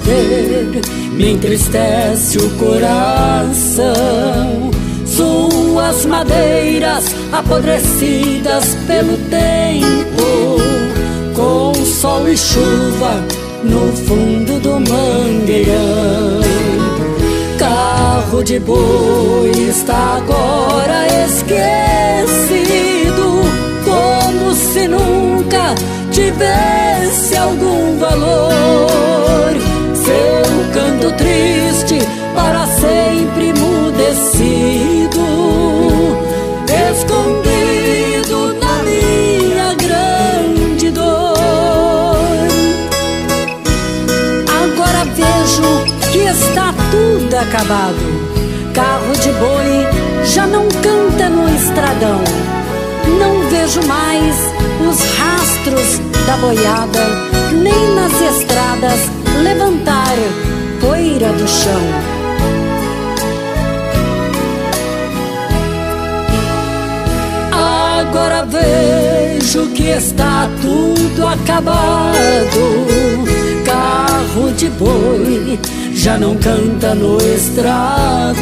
ver, me entristece o coração. Suas madeiras apodrecidas pelo tempo, com sol e chuva no fundo do mangueirão. Carro de boi está agora esquecido, como se nunca tivesse algum valor. Seu canto triste para sempre emudecido, escondido na minha grande dor. Agora vejo que está tudo acabado. Carro de boi já não canta no estradão. Não vejo mais os rastros da boiada, nem nas estradas levantar poeira do chão. Agora vejo que está tudo acabado. Carro de boi já não canta no estradão.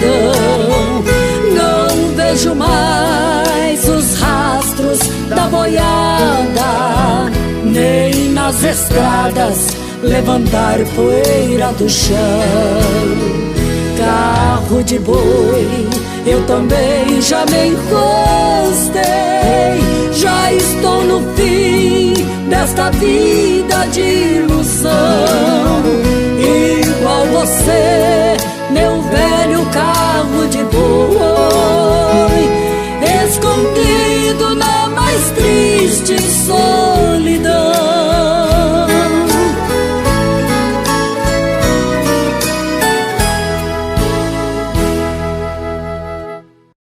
Não vejo mais os rastros da boiada, nem nas estradas levantar poeira do chão. Carro de boi, eu também já me encostei. Já estou no fim desta vida de ilusão.